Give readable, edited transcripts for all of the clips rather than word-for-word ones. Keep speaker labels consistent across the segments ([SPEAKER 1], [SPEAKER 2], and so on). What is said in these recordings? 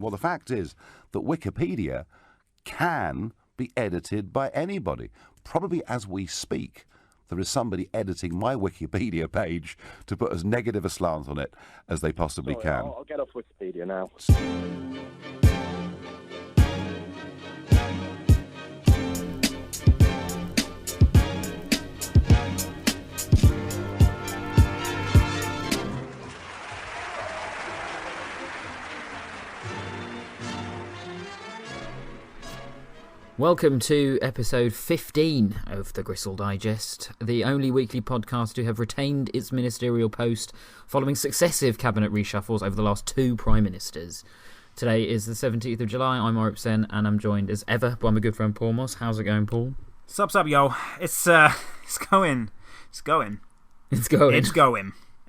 [SPEAKER 1] Well, the fact is that Wikipedia can be edited by anybody. Probably as we speak, there is somebody editing my Wikipedia page to put as negative a slant on it as they possibly can.
[SPEAKER 2] I'll get off Wikipedia now.
[SPEAKER 3] Welcome to episode 15 of the Gristle Digest, the only weekly podcast to have retained its ministerial post following successive cabinet reshuffles over the last two prime ministers. Today is the 17th of July, I'm Orip Sen, and I'm joined as ever by my good friend Paul Moss. How's it going, Paul?
[SPEAKER 4] Sup, yo. It's going.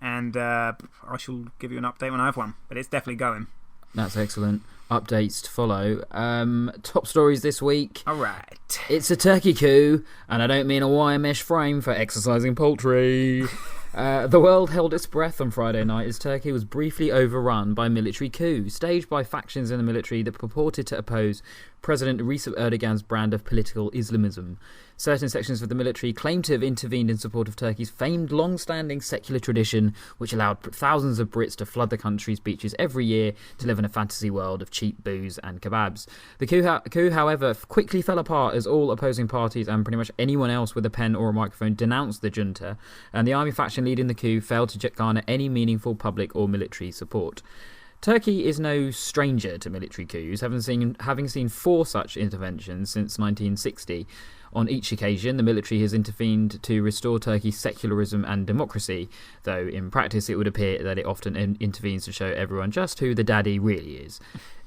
[SPEAKER 4] And I shall give you an update when I have one, but it's definitely going.
[SPEAKER 3] That's excellent. Updates to follow. Top stories this week.
[SPEAKER 4] All right.
[SPEAKER 3] It's a turkey coup, and I don't mean a wire mesh frame for exercising poultry. The world held its breath on Friday night as Turkey was briefly overrun by a military coup, staged by factions in the military that purported to oppose President Recep Erdogan's brand of political Islamism. Certain sections of the military claimed to have intervened in support of Turkey's famed long-standing secular tradition, which allowed thousands of Brits to flood the country's beaches every year to live in a fantasy world of cheap booze and kebabs. The coup, however, quickly fell apart as all opposing parties and pretty much anyone else with a pen or a microphone denounced the junta, and the army faction leading the coup failed to garner any meaningful public or military support. Turkey is no stranger to military coups, having seen four such interventions since 1960. On each occasion, the military has intervened to restore Turkey's secularism and democracy, though in practice it would appear that it often intervenes to show everyone just who the daddy really is.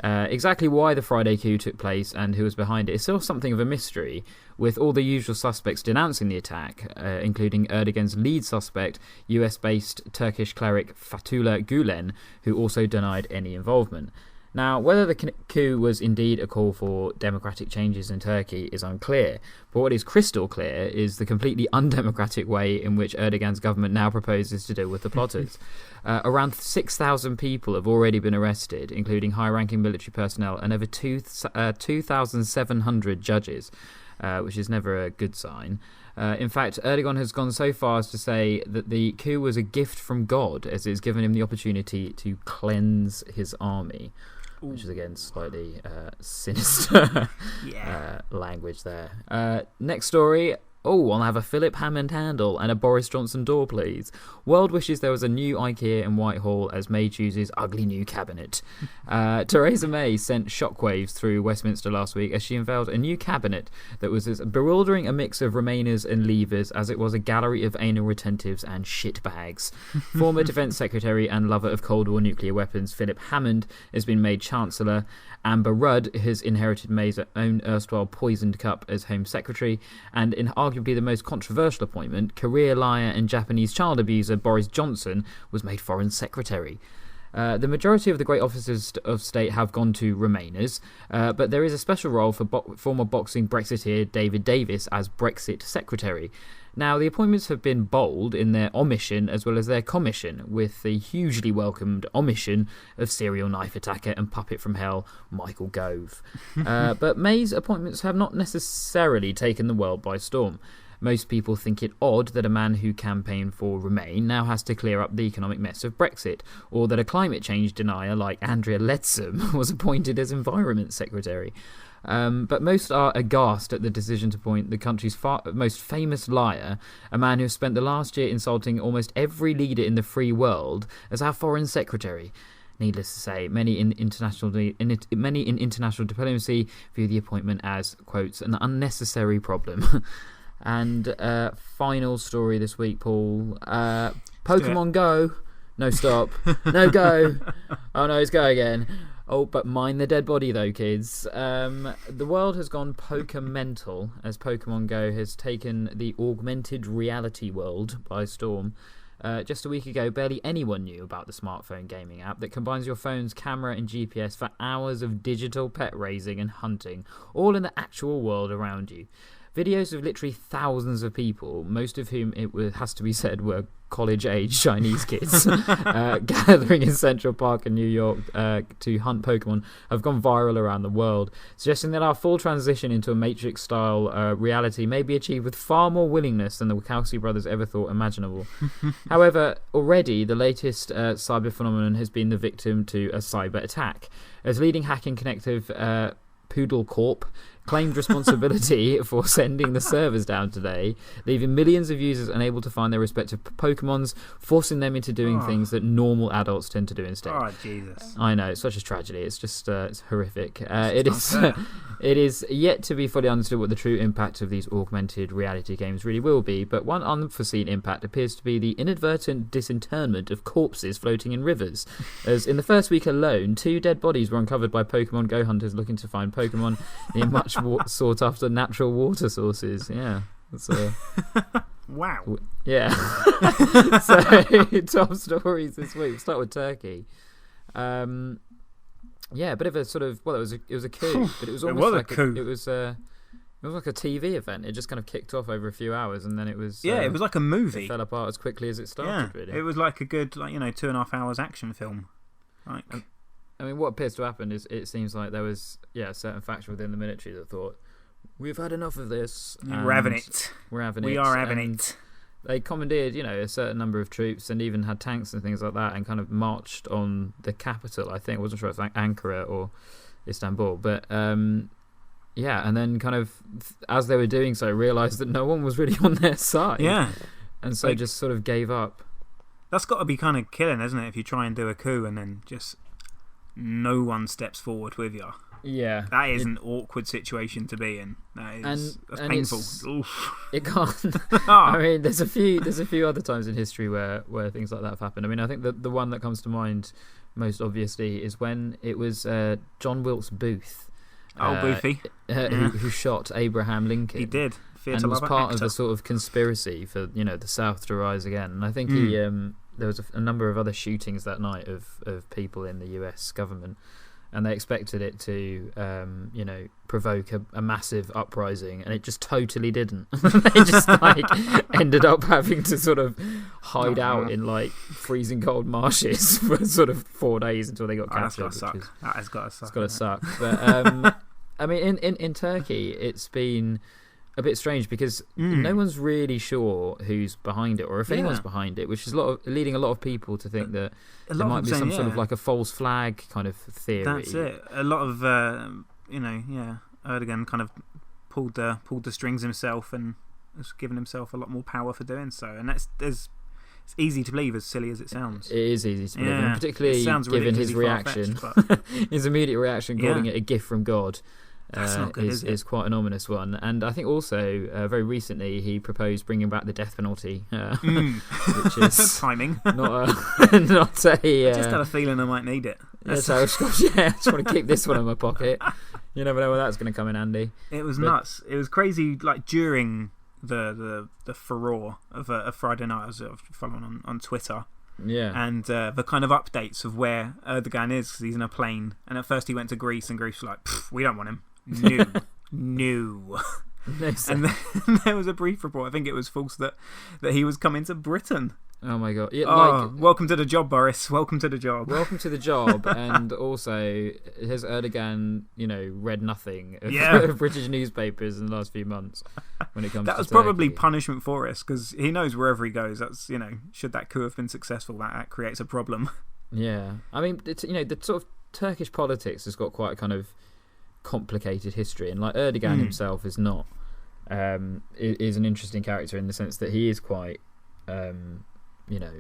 [SPEAKER 3] Exactly why the Friday coup took place and who was behind it is still something of a mystery, with all the usual suspects denouncing the attack, including Erdogan's lead suspect, US-based Turkish cleric Fethullah Gulen, who also denied any involvement. Now, whether the coup was indeed a call for democratic changes in Turkey is unclear, but what is crystal clear is the completely undemocratic way in which Erdogan's government now proposes to deal with the plotters. Around 6,000 people have already been arrested, including high-ranking military personnel and over 2,700 judges, which is never a good sign. In fact, Erdogan has gone so far as to say that the coup was a gift from God, as it has given him the opportunity to cleanse his army. Which is, again, slightly sinister language there. Next story. Oh, I'll have a Philip Hammond handle and a Boris Johnson door, please. World wishes there was a new IKEA in Whitehall as May chooses ugly new cabinet. Theresa May sent shockwaves through Westminster last week as she unveiled a new cabinet that was as bewildering a mix of Remainers and Leavers as it was a gallery of anal retentives and shitbags. Former Defence Secretary and lover of Cold War nuclear weapons Philip Hammond has been made Chancellor. Amber Rudd has inherited May's own erstwhile poisoned cup as Home Secretary, and in arguably the most controversial appointment, career liar and Japanese child abuser Boris Johnson was made Foreign Secretary. The majority of the great officers of state have gone to Remainers, but there is a special role for former boxing Brexiteer David Davis as Brexit Secretary. Now, the appointments have been bold in their omission as well as their commission, with the hugely welcomed omission of serial knife attacker and puppet from hell, Michael Gove. But May's appointments have not necessarily taken the world by storm. Most people think it odd that a man who campaigned for Remain now has to clear up the economic mess of Brexit, or that a climate change denier like Andrea Leadsom was appointed as Environment Secretary. But most are aghast at the decision to appoint the country's most famous liar, a man who spent the last year insulting almost every leader in the free world, as our Foreign Secretary. Needless to say, many in international diplomacy view the appointment as, quotes, an unnecessary problem. And final story this week, Paul. Pokemon Go. No, stop. No, go. Oh, no, it's go again. Oh, but mind the dead body, though, kids. The world has gone Pokemental as Pokemon Go has taken the augmented reality world by storm. Just a week ago, barely anyone knew about the smartphone gaming app that combines your phone's camera and GPS for hours of digital pet raising and hunting, all in the actual world around you. Videos of literally thousands of people, most of whom, has to be said, were college-age Chinese kids gathering in Central Park in New York to hunt Pokemon have gone viral around the world, suggesting that our full transition into a Matrix-style reality may be achieved with far more willingness than the Wachowski brothers ever thought imaginable. However, already the latest cyber phenomenon has been the victim to a cyber attack, as leading hacking connective Poodle Corp claimed responsibility for sending the servers down today, leaving millions of users unable to find their respective Pokemons, forcing them into doing things that normal adults tend to do instead.
[SPEAKER 4] Oh, Jesus.
[SPEAKER 3] I know, it's such a tragedy. It's just it's horrific. It is yet to be fully understood what the true impact of these augmented reality games really will be, but one unforeseen impact appears to be the inadvertent disinterment of corpses floating in rivers, as in the first week alone, 2 dead bodies were uncovered by Pokemon Go hunters looking to find Pokemon in much sought after natural water sources. Yeah, that's
[SPEAKER 4] wow.
[SPEAKER 3] Yeah. So top stories this week. We'll start with Turkey. Yeah, a bit of a sort of it was a coup, but it was almost like a coup. It was like a TV event. It just kind of kicked off over a few hours, and then it was
[SPEAKER 4] it was like a movie.
[SPEAKER 3] It fell apart as quickly as it started. Really,
[SPEAKER 4] it was like a good 2.5 hours action film. Like.
[SPEAKER 3] I mean, what appears to happen is it seems like there was a certain faction within the military that thought, we've had enough of this.
[SPEAKER 4] We're having it. We are having it.
[SPEAKER 3] They commandeered, a certain number of troops and even had tanks and things like that and kind of marched on the capital, I think. I wasn't sure if it was Ankara or Istanbul. But, and then kind of, as they were doing so, realised that no one was really on their side.
[SPEAKER 4] Yeah.
[SPEAKER 3] And so just sort of gave up.
[SPEAKER 4] That's got to be kind of killing, isn't it, if you try and do a coup and then just no one steps forward with you.
[SPEAKER 3] Yeah,
[SPEAKER 4] that is an awkward situation to be in. That's painful.
[SPEAKER 3] It can't. I mean, there's a few other times in history where things like that have happened. I mean, I think the one that comes to mind most obviously is when it was John Wilkes Booth.
[SPEAKER 4] Boothie,
[SPEAKER 3] who shot Abraham Lincoln.
[SPEAKER 4] He did,
[SPEAKER 3] and was part of the sort of conspiracy for the South to rise again. And I think there was a number of other shootings that night of people in the US government, and they expected it to provoke a massive uprising, and it just totally didn't. They just ended up having to sort of hide out in freezing cold marshes for sort of 4 days until they got captured.
[SPEAKER 4] That has got to suck.
[SPEAKER 3] It's got to suck. But I mean, in Turkey, it's been a bit strange because no one's really sure who's behind it or if anyone's behind it, which is leading a lot of people to think that there might be some sort of a false flag kind of theory.
[SPEAKER 4] That's it. A lot of Erdogan kind of pulled the strings himself and has given himself a lot more power for doing so, and it's easy to believe, as silly as it sounds.
[SPEAKER 3] It is easy to believe, and particularly given his reaction, his immediate reaction, calling it a gift from God.
[SPEAKER 4] That's not good,
[SPEAKER 3] is quite an ominous one. And I think also very recently he proposed bringing back the death penalty, which is
[SPEAKER 4] timing.
[SPEAKER 3] Not a.
[SPEAKER 4] I just had a feeling I might need it.
[SPEAKER 3] So I just want to keep this one in my pocket. You never know where that's going to come in handy.
[SPEAKER 4] It was nuts. It was crazy. During the furore of a Friday night, I was following on Twitter.
[SPEAKER 3] Yeah,
[SPEAKER 4] and the kind of updates of where Erdogan is, because he's in a plane. And at first he went to Greece, and Greece was like, we don't want him. No. And then there was a brief report, I think it was false, that he was coming to Britain.
[SPEAKER 3] Oh my god! Yeah,
[SPEAKER 4] welcome to the job, Boris. Welcome to the job.
[SPEAKER 3] Welcome to the job. And also, has Erdogan, read nothing of British newspapers in the last few months when it comes to
[SPEAKER 4] that was
[SPEAKER 3] Turkey?
[SPEAKER 4] Probably punishment for us, because he knows wherever he goes. That's should that coup have been successful, that creates a problem.
[SPEAKER 3] Yeah, I mean, it's, the sort of Turkish politics has got quite a kind of complicated history, and Erdogan himself is not is an interesting character in the sense that he is quite not is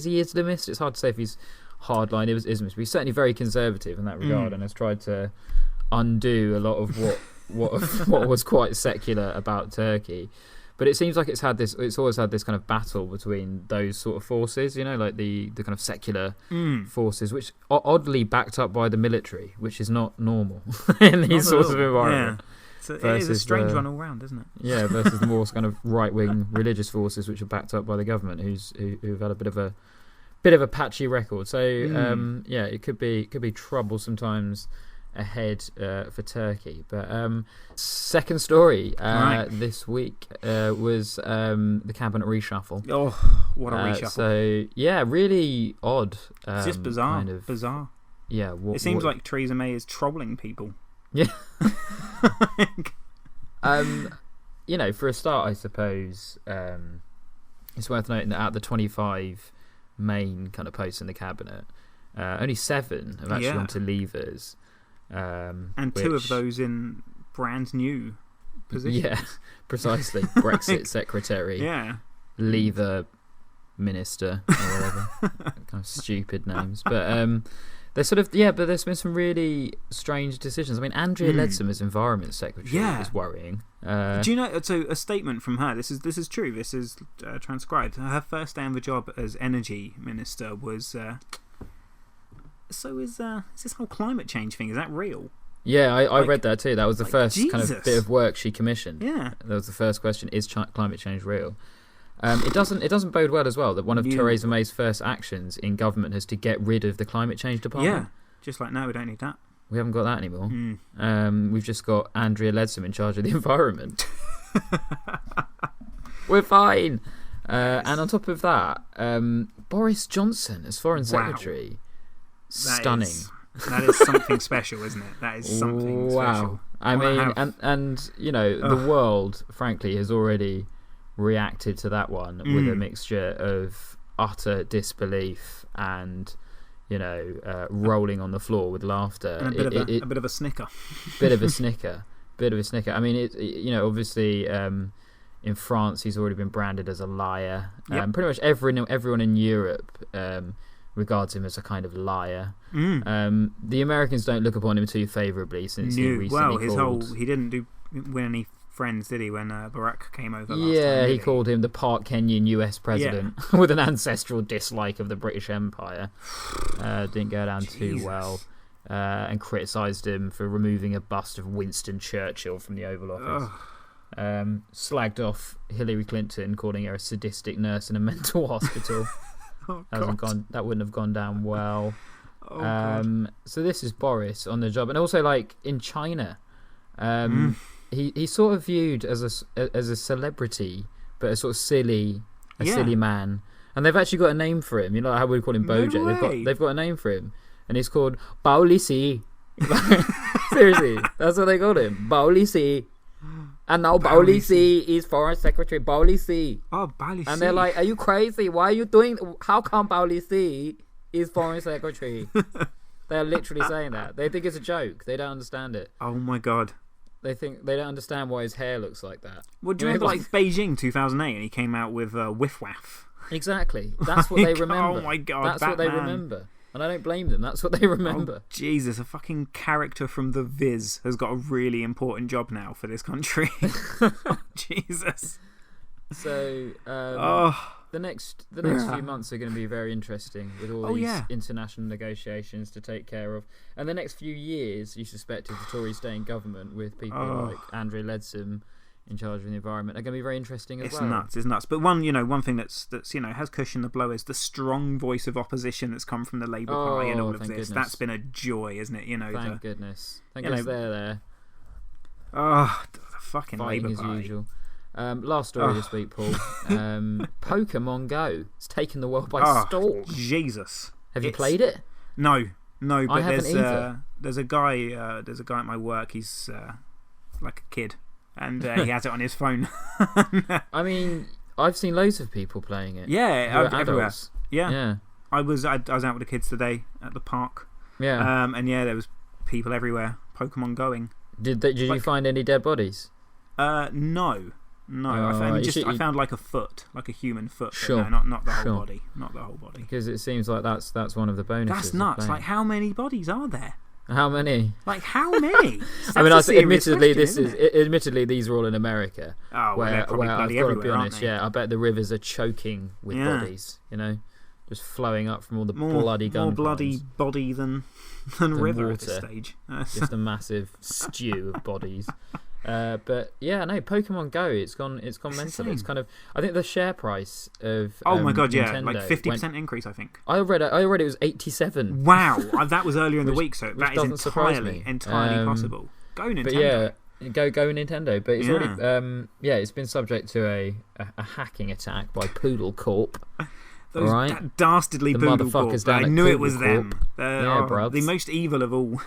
[SPEAKER 3] he Islamist? It's hard to say if he's hardline Islamist, but he's certainly very conservative in that regard, and has tried to undo a lot of what was quite secular about Turkey. But it seems like it's always had this kind of battle between those sort of forces, like the kind of secular forces, which are oddly backed up by the military, which is not normal in these sorts of environments.
[SPEAKER 4] Yeah. So it is a strange one all round, isn't it?
[SPEAKER 3] Yeah, versus the more kind of right-wing religious forces, which are backed up by the government, who've had a bit of a patchy record. So it could be trouble sometimes. ahead for Turkey. But second story this week was the cabinet reshuffle.
[SPEAKER 4] Oh, what a reshuffle!
[SPEAKER 3] So yeah, really odd.
[SPEAKER 4] It's just bizarre.
[SPEAKER 3] Kind of,
[SPEAKER 4] bizarre.
[SPEAKER 3] Yeah.
[SPEAKER 4] It seems like Theresa May is trolling people.
[SPEAKER 3] Yeah. For a start, I suppose it's worth noting that out of the 25 main kind of posts in the cabinet, only 7 have actually gone to leavers.
[SPEAKER 4] And 2 of those in brand new positions.
[SPEAKER 3] Yeah, precisely. Brexit secretary.
[SPEAKER 4] Yeah.
[SPEAKER 3] Leaver minister or whatever. Kind of stupid names. But there's but there's been some really strange decisions. I mean, Andrea Leadsom as environment secretary is worrying.
[SPEAKER 4] Do you know? So a statement from her. This is true. This is transcribed. Her first day on the job as energy minister was. So is this whole climate change thing? Is that real?
[SPEAKER 3] Yeah, I read that too. That was the first
[SPEAKER 4] Jesus.
[SPEAKER 3] kind of bit of work she commissioned.
[SPEAKER 4] Yeah,
[SPEAKER 3] that was the first question: is climate change real? It doesn't bode well as well that one of Theresa May's first actions in government is to get rid of the climate change department.
[SPEAKER 4] Yeah, just like no, we don't need that.
[SPEAKER 3] We haven't got that anymore. We've just got Andrea Leadsom in charge of the environment. We're fine. And on top of that, Boris Johnson as foreign secretary, stunning.
[SPEAKER 4] That is something special, isn't it? That is something special.
[SPEAKER 3] I mean, and the world, frankly, has already reacted to that one with a mixture of utter disbelief and rolling on the floor with laughter
[SPEAKER 4] and a bit of a snicker.
[SPEAKER 3] Bit of a snicker. I mean, obviously in France he's already been branded as a liar. Pretty much everyone in Europe regards him as a kind of liar. The Americans don't look upon him too favourably since he recently
[SPEAKER 4] he didn't win any friends, did he, when Barack came over last time?
[SPEAKER 3] Yeah, he called him the part Kenyan US president with an ancestral dislike of the British Empire. Didn't go down too well. And criticised him for removing a bust of Winston Churchill from the Oval Office. Slagged off Hillary Clinton, calling her a sadistic nurse in a mental hospital. That wouldn't have gone down well. So this is Boris on the job, and also in China, he's sort of viewed as a celebrity, but a sort of silly man. And they've actually got a name for him. You know how we call him Bojack.
[SPEAKER 4] No
[SPEAKER 3] they've got a name for him, and he's called Bao Si. Seriously, that's what they called him, Bao Si. And now Bao Si is foreign secretary. Bao Si.
[SPEAKER 4] Oh, Bao Si.
[SPEAKER 3] And they're like, "Are you crazy? Why are you doing? How come Bao Si is foreign secretary?" They're literally saying that. They think it's a joke. They don't understand it.
[SPEAKER 4] Oh my god.
[SPEAKER 3] They don't understand why his hair looks like that.
[SPEAKER 4] Well, do you remember Beijing 2008 and he came out with Whiff Waff?
[SPEAKER 3] Exactly. That's what they remember.
[SPEAKER 4] Oh my god,
[SPEAKER 3] that's what they remember. And I don't blame them. That's what they remember.
[SPEAKER 4] Oh, Jesus, a fucking character from The Viz has got a really important job now for this country. Jesus.
[SPEAKER 3] So the next few months are going to be very interesting with all these international negotiations to take care of. And the next few years, you suspect, if the Tories stay in government with people like Andrea Leadsom in charge of the environment, are going to be very interesting as well.
[SPEAKER 4] It's nuts. But one thing that's has cushioned the blow is the strong voice of opposition that's come from the Labour Party and all of this.
[SPEAKER 3] Goodness.
[SPEAKER 4] That's been a joy, isn't it?
[SPEAKER 3] Thank goodness. Thank goodness they're there.
[SPEAKER 4] Oh, the fucking
[SPEAKER 3] fighting
[SPEAKER 4] Labour Party.
[SPEAKER 3] As usual. Last story this week, Paul. Pokemon Go. It's taken the world by storm.
[SPEAKER 4] Jesus.
[SPEAKER 3] Have you played it?
[SPEAKER 4] No, but
[SPEAKER 3] I haven't either.
[SPEAKER 4] There's a guy at my work. He's like a kid, and he has it on his phone.
[SPEAKER 3] I mean, I've seen loads of people playing it.
[SPEAKER 4] Yeah, everywhere.
[SPEAKER 3] Yeah.
[SPEAKER 4] I was out with the kids today at the park.
[SPEAKER 3] Yeah.
[SPEAKER 4] And there was people everywhere. Pokemon going.
[SPEAKER 3] Did you find any dead bodies?
[SPEAKER 4] No. I found like a foot, like a human foot.
[SPEAKER 3] Sure.
[SPEAKER 4] No, not the whole body. Not the whole body.
[SPEAKER 3] Because it seems like that's one of the bonuses.
[SPEAKER 4] That's nuts. Like, how many bodies are there?
[SPEAKER 3] How many?
[SPEAKER 4] Like, how many?
[SPEAKER 3] I mean, admittedly, these are all in America.
[SPEAKER 4] Oh, well, they're probably bloody everywhere,
[SPEAKER 3] I've got to be honest.
[SPEAKER 4] Yeah,
[SPEAKER 3] I bet the rivers are choking with bodies. Just flowing up from all the bloody gun.
[SPEAKER 4] More bloody body than river
[SPEAKER 3] water.
[SPEAKER 4] at this stage.
[SPEAKER 3] Just a massive stew of bodies. But yeah, no, Pokemon Go, it's gone mental.
[SPEAKER 4] insane.
[SPEAKER 3] It's kind of, I think the share price of
[SPEAKER 4] Oh my god, yeah,
[SPEAKER 3] Nintendo
[SPEAKER 4] like 50% increase, I think.
[SPEAKER 3] I read it was 87.
[SPEAKER 4] Wow, that was earlier in the week, so that is
[SPEAKER 3] doesn't surprise me.
[SPEAKER 4] entirely possible. Go Nintendo.
[SPEAKER 3] But yeah, go Nintendo. But it's
[SPEAKER 4] Yeah.
[SPEAKER 3] already it's been subject to a hacking attack by Poodle Corp.
[SPEAKER 4] Those
[SPEAKER 3] right?
[SPEAKER 4] dastardly
[SPEAKER 3] The
[SPEAKER 4] Poodle Corp.
[SPEAKER 3] motherfuckers down
[SPEAKER 4] I
[SPEAKER 3] at
[SPEAKER 4] knew it
[SPEAKER 3] Poodle
[SPEAKER 4] was them.
[SPEAKER 3] Corp. Yeah, bruv.
[SPEAKER 4] The most evil of all.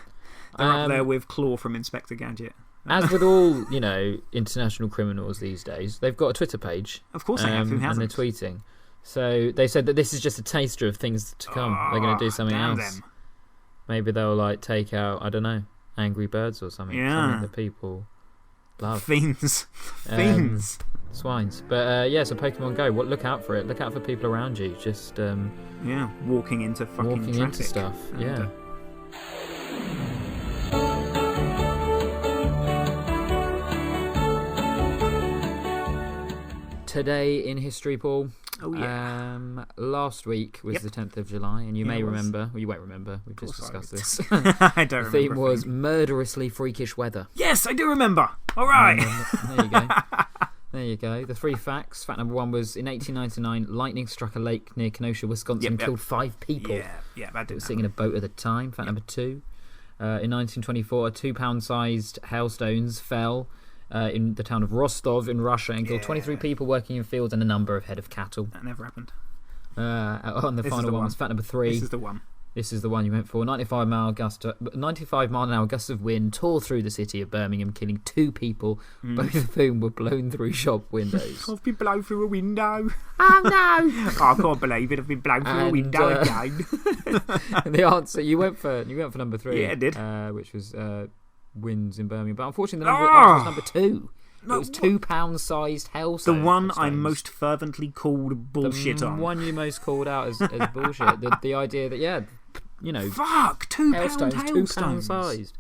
[SPEAKER 4] They're up there with Claw from Inspector Gadget.
[SPEAKER 3] As with all, international criminals these days, they've got a Twitter page.
[SPEAKER 4] Of course they have. Who hasn't?
[SPEAKER 3] And they're tweeting. So they said that this is just a taster of things to come. They're going to do something
[SPEAKER 4] damn
[SPEAKER 3] else.
[SPEAKER 4] them.
[SPEAKER 3] Maybe they'll take out, I don't know, Angry Birds or something.
[SPEAKER 4] Yeah.
[SPEAKER 3] Something that people love.
[SPEAKER 4] Fiends. Fiends.
[SPEAKER 3] Swines. But so Pokemon Go, look out for it. Look out for people around you. Just
[SPEAKER 4] Walking into fucking
[SPEAKER 3] walking
[SPEAKER 4] traffic.
[SPEAKER 3] into stuff.
[SPEAKER 4] And,
[SPEAKER 3] Yeah. Today in history, Paul.
[SPEAKER 4] Oh, yeah.
[SPEAKER 3] Last week was the 10th of July, and you may
[SPEAKER 4] it was.
[SPEAKER 3] remember. Well, you won't remember. We've just discussed this.
[SPEAKER 4] I don't remember.
[SPEAKER 3] The theme
[SPEAKER 4] a
[SPEAKER 3] was
[SPEAKER 4] thing.
[SPEAKER 3] murderously freakish weather.
[SPEAKER 4] Yes, I do remember. All right.
[SPEAKER 3] There you go. There you go. The three facts. Fact number one was in 1899, lightning struck a lake near Kenosha, Wisconsin, and killed 5 people.
[SPEAKER 4] Yeah, that
[SPEAKER 3] They
[SPEAKER 4] did
[SPEAKER 3] were sitting in a boat at the time. Fact number two. In 1924, 2-pound-sized hailstones fell in the town of Rostov in Russia and killed 23 people working in fields and a number of head of cattle.
[SPEAKER 4] That never happened.
[SPEAKER 3] And the final one was fact number 3.
[SPEAKER 4] This is the one.
[SPEAKER 3] This is the one you went for. 95 mile an hour gusts of wind tore through the city of Birmingham, killing 2 people, both of whom were blown through shop windows.
[SPEAKER 4] I've been blown through a window.
[SPEAKER 3] Oh no!
[SPEAKER 4] I can't believe it. I've been blown through a window again.
[SPEAKER 3] And the answer you went for number 3.
[SPEAKER 4] Yeah, I did.
[SPEAKER 3] Which was winds in Birmingham. But unfortunately, the answer was number 2.
[SPEAKER 4] No,
[SPEAKER 3] it was 2-pound-sized hailstones.
[SPEAKER 4] The one I most fervently called bullshit
[SPEAKER 3] the
[SPEAKER 4] on.
[SPEAKER 3] one you most called out as bullshit. The idea that
[SPEAKER 4] Fuck, 2
[SPEAKER 3] hailstones,
[SPEAKER 4] pound
[SPEAKER 3] 2-pound sized.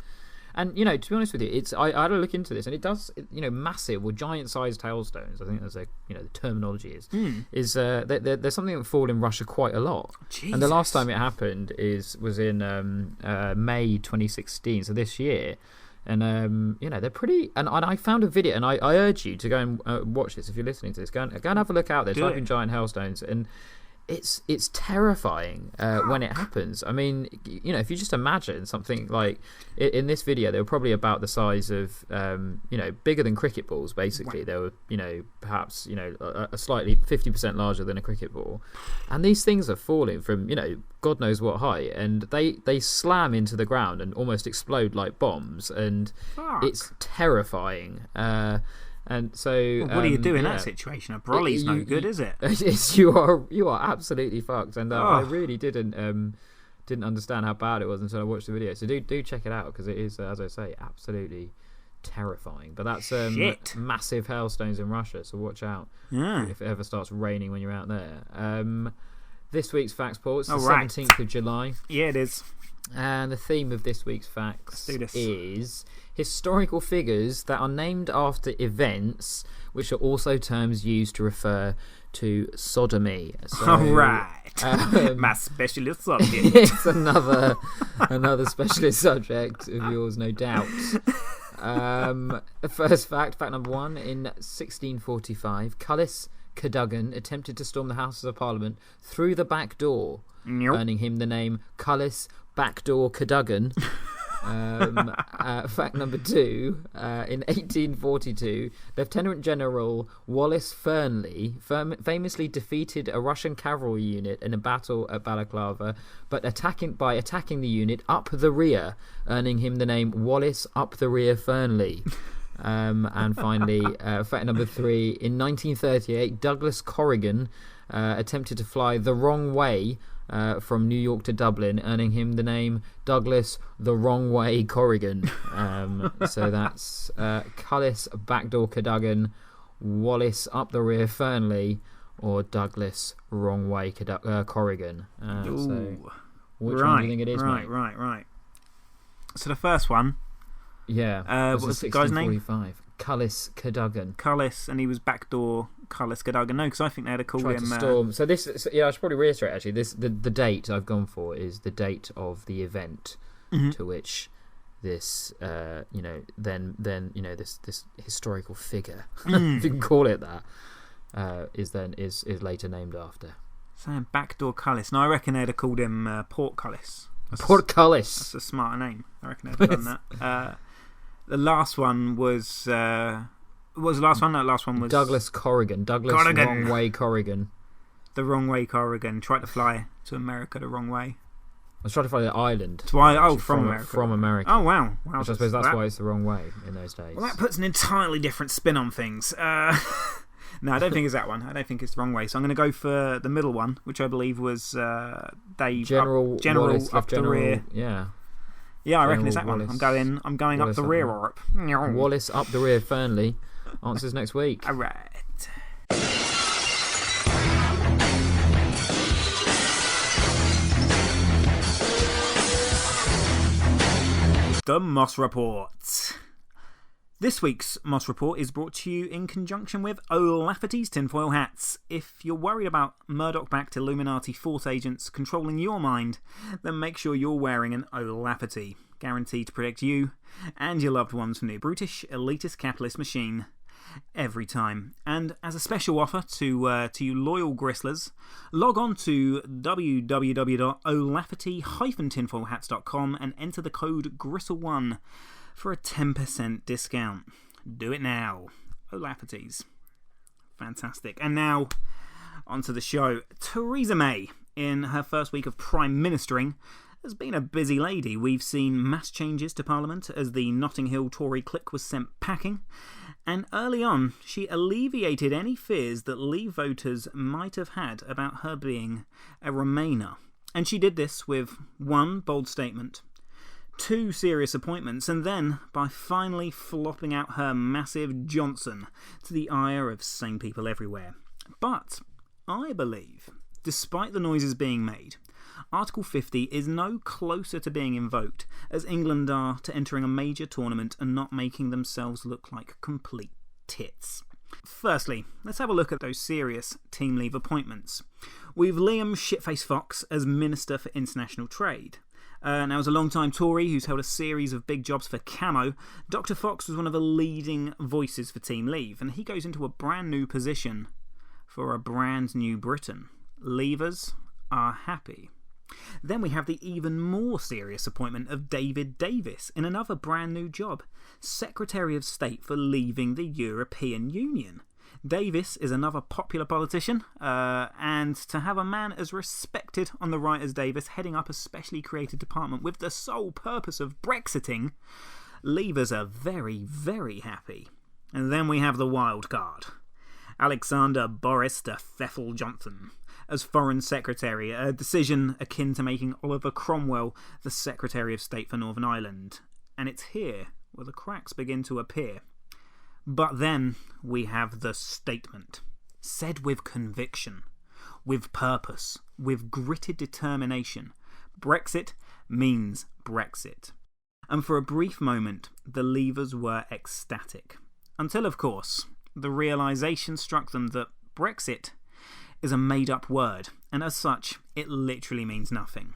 [SPEAKER 3] And to be honest with you, I had to look into this, and it does massive or giant-sized hailstones. I think that's the terminology is there's something that fall in Russia quite a lot.
[SPEAKER 4] Jesus.
[SPEAKER 3] And the last time it happened was in May 2016, so this year. And they're pretty. And I found a video, and I urge you to go and watch this if you're listening to this. Go and have a look out there. Type in giant hailstones, and it's terrifying when it happens. I mean, if you just imagine something like in this video, they were probably about the size of bigger than cricket balls. Basically, they were perhaps a slightly 50% larger than a cricket ball, and these things are falling from God knows what height, and they slam into the ground and almost explode like bombs, and it's terriifying. And so,
[SPEAKER 4] what do you do in that situation? A brolly's no good, is it?
[SPEAKER 3] You are absolutely fucked, and I really didn't understand how bad it was until I watched the video. So do check it out, because it is, as I say, absolutely terrifying. But that's massive hailstones in Russia, so watch out if it ever starts raining when you're out there. This week's facts, Paul. It's the 17th of July.
[SPEAKER 4] Yeah, it is.
[SPEAKER 3] And the theme of this week's facts is historical figures that are named after events, which are also terms used to refer to sodomy. So,
[SPEAKER 4] all right. My specialist subject.
[SPEAKER 3] It's another specialist subject of yours, no doubt. First fact number 1. In 1645, Cullis Cadogan attempted to storm the Houses of Parliament through the back door, earning him the name Cullis Backdoor Cadogan. Fact number 2, in 1842, Lieutenant General Wallace Fernley famously defeated a Russian cavalry unit in a battle at Balaclava, but attacking the unit up the rear, earning him the name Wallace Up the Rear Fernley. And finally, fact number 3, in 1938, Douglas Corrigan attempted to fly the wrong way from New York to Dublin, earning him the name Douglas the Wrong Way Corrigan. So that's Cullis Backdoor Cadogan, Wallace Up the Rear Fernley, or Douglas Wrong Way Corrigan. So which one do you think it is, mate?
[SPEAKER 4] Right. So the first one.
[SPEAKER 3] Yeah.
[SPEAKER 4] What was the guy's name?
[SPEAKER 3] Cullis Cadogan.
[SPEAKER 4] Cullis, and he was backdoor Cullis Cadogan. No, because I think they had to call him.
[SPEAKER 3] Storm. So this, I should probably reiterate actually. The date I've gone for is the date of the event to which this then this historical figure, if you can call it that, is later named after.
[SPEAKER 4] Saying backdoor Cullis. No, I reckon they'd have called him Portcullis.
[SPEAKER 3] Portcullis.
[SPEAKER 4] That's a smarter name. I reckon they'd have done that. The last one was what was the last one? No, the last one was
[SPEAKER 3] Douglas Corrigan. Wrong Way Corrigan.
[SPEAKER 4] The Wrong Way Corrigan tried to fly to America the wrong way.
[SPEAKER 3] I was trying to find the island.
[SPEAKER 4] From America.
[SPEAKER 3] From America.
[SPEAKER 4] Oh, wow.
[SPEAKER 3] Which I suppose that's why it's the wrong way in those days.
[SPEAKER 4] Well, that puts an entirely different spin on things. No, I don't think it's that one. I don't think it's the wrong way. So I'm going to go for the middle one, which I believe was Dave.
[SPEAKER 3] General Wallace,
[SPEAKER 4] up the rear.
[SPEAKER 3] Yeah.
[SPEAKER 4] Yeah, I reckon it's that Wallace. One. I'm going
[SPEAKER 3] Wallace
[SPEAKER 4] up the rear, or up.
[SPEAKER 3] Wallace up the rear, Fernley. Answers next week.
[SPEAKER 4] All right. The Moss Report. This week's Moss Report is brought to you in conjunction with O'Lafferty's tinfoil hats. If you're worried about Murdoch-backed Illuminati force agents controlling your mind, then make sure you're wearing an O'Lafferty, guaranteed to protect you and your loved ones from the brutish, elitist capitalist machine every time. And as a special offer to you loyal Gristlers, log on to www.olafferty-tinfoilhats.com and enter the code GRISTLE1 for a 10% discount. Do it now. O'Lafferty's. Fantastic. And now, onto the show. Theresa May, in her first week of Prime Ministering, has been a busy lady. We've seen mass changes to Parliament as the Notting Hill Tory clique was sent packing. And early on, she alleviated any fears that Leave voters might have had about her being a Remainer. And she did this with 1 bold statement, 2 serious appointments, and then by finally flopping out her massive Johnson to the ire of sane people everywhere. But I believe, despite the noises being made, Article 50 is no closer to being invoked as England are to entering a major tournament and not making themselves look like complete tits. Firstly, let's have a look at those serious Team Leave appointments. We've Liam Shitface Fox as Minister for International Trade. Now, as a long-time Tory who's held a series of big jobs for Camo, Dr. Fox was one of the leading voices for Team Leave, and he goes into a brand new position for a brand new Britain. Leavers are happy. Then we have the even more serious appointment of David Davis in another brand new job, Secretary of State for leaving the European Union. Davis is another popular politician, and to have a man as respected on the right as Davis heading up a specially created department with the sole purpose of Brexiting, Leavers are very, very happy. And then we have the wild card, Alexander Boris de Pfeffel Johnson as Foreign Secretary, a decision akin to making Oliver Cromwell the Secretary of State for Northern Ireland. And it's here where the cracks begin to appear. But then we have the statement, said with conviction, with purpose, with gritted determination. Brexit means Brexit. And for a brief moment, the Leavers were ecstatic. Until, of course, the realisation struck them that Brexit is a made-up word, and as such, it literally means nothing.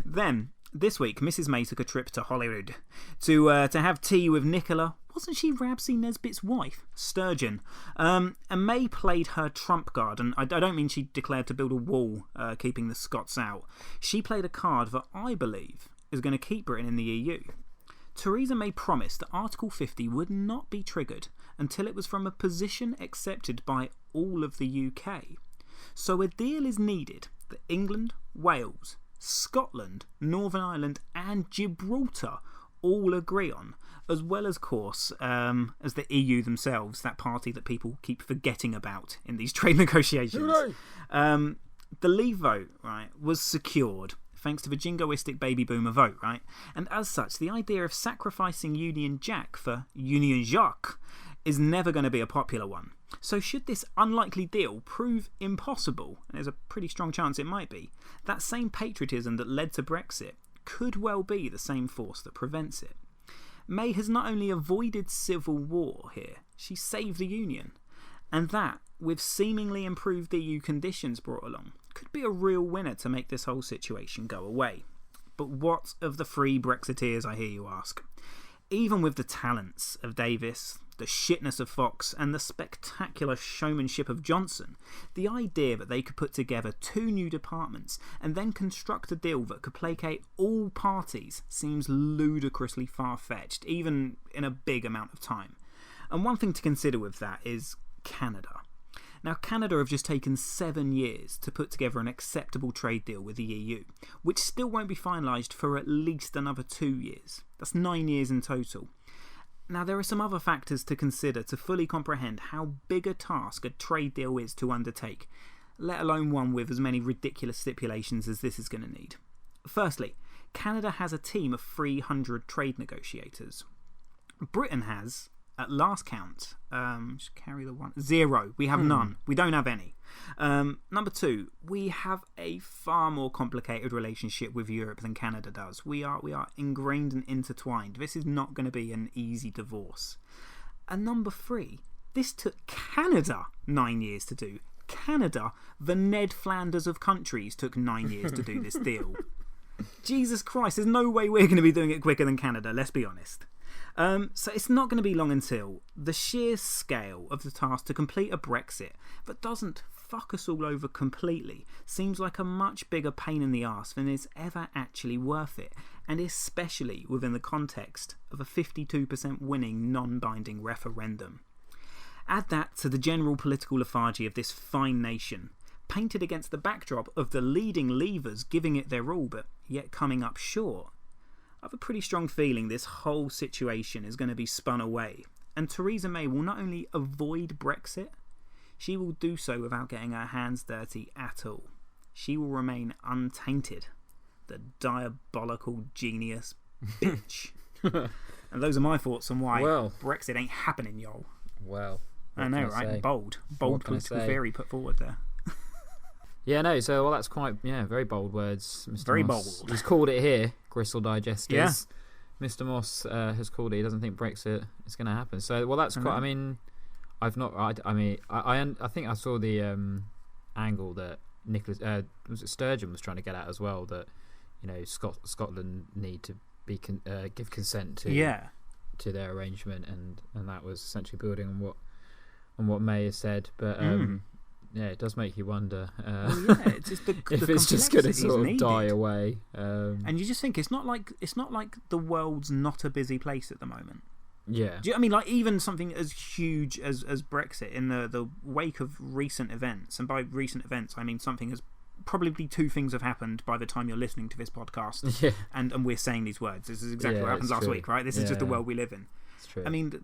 [SPEAKER 4] Then, this week, Mrs. May took a trip to Hollywood to have tea with Nicola. Wasn't she Ramsay Nesbitt's wife? Sturgeon. And May played her trump card, and I don't mean she declared to build a wall, keeping the Scots out. She played a card that I believe is going to keep Britain in the EU. Theresa May promised that Article 50 would not be triggered until it was from a position accepted by all of the UK. So a deal is needed that England, Wales, Scotland, Northern Ireland and Gibraltar all agree on, as well as, of course, as the EU themselves, that party that people keep forgetting about in these trade negotiations. The Leave vote, right, was secured thanks to the jingoistic baby boomer vote, right? And as such, the idea of sacrificing Union Jack for Union Jacques is never going to be a popular one. So should this unlikely deal prove impossible, and there's a pretty strong chance it might be, that same patriotism that led to Brexit could well be the same force that prevents it. May has not only avoided civil war here, she saved the Union. And that, with seemingly improved EU conditions brought along, could be a real winner to make this whole situation go away. But what of the free Brexiteers, I hear you ask? Even with the talents of Davis, the shitness of Fox, and the spectacular showmanship of Johnson, the idea that they could put together 2 new departments and then construct a deal that could placate all parties seems ludicrously far-fetched, even in a big amount of time. And one thing to consider with that is Canada. Now, Canada have just taken 7 years to put together an acceptable trade deal with the EU, which still won't be finalised for at least another 2 years. That's 9 years in total. Now, there are some other factors to consider to fully comprehend how big a task a trade deal is to undertake, let alone one with as many ridiculous stipulations as this is going to need. Firstly, Canada has a team of 300 trade negotiators. Britain has, at last count, just carry the one, 0. We have none. We don't have any. Number 2, we have a far more complicated relationship with Europe than Canada does. We are ingrained and intertwined. This is not going to be an easy divorce. And number 3, this took Canada 9 years to do. Canada, the Ned Flanders of countries, took 9 years to do this deal. Jesus Christ, there's no way we're going to be doing it quicker than Canada, let's be honest. So it's not going to be long until the sheer scale of the task to complete a Brexit that doesn't fuck us all over completely seems like a much bigger pain in the arse than is ever actually worth it, and especially within the context of a 52% winning non-binding referendum. Add that to the general political lethargy of this fine nation, painted against the backdrop of the leading Leavers giving it their all but yet coming up short. I have a pretty strong feeling this whole situation is going to be spun away, and Theresa May will not only avoid Brexit, she will do so without getting her hands dirty at all. She will remain untainted. The diabolical genius bitch. And those are my thoughts on why Brexit ain't happening, y'all.
[SPEAKER 3] Well,
[SPEAKER 4] I know, right? Bold political theory put forward there.
[SPEAKER 3] Yeah, no, so, well, that's quite, very bold words, Mr.
[SPEAKER 4] Very
[SPEAKER 3] Moss.
[SPEAKER 4] bold.
[SPEAKER 3] He's called it here, Gristle Digesters.
[SPEAKER 4] Yeah.
[SPEAKER 3] Mr. Moss has called it. He doesn't think Brexit is going to happen. So, well, that's quite, I mean, I've not, I think I saw the angle that was it Sturgeon was trying to get at as well, that, Scotland need to be give consent to their arrangement, and that was essentially building on what May has said, but yeah, it does make you wonder
[SPEAKER 4] it's just
[SPEAKER 3] if it's just going to sort of die away.
[SPEAKER 4] And you just think it's not like the world's not a busy place at the moment.
[SPEAKER 3] Yeah.
[SPEAKER 4] Do you, I mean, like, even something as huge as Brexit in the wake of recent events, and by recent events I mean something as probably 2 things have happened by the time you're listening to this podcast, and we're saying these words. This is exactly what happened last week, right? This is just the world we live in.
[SPEAKER 3] It's true.
[SPEAKER 4] I mean,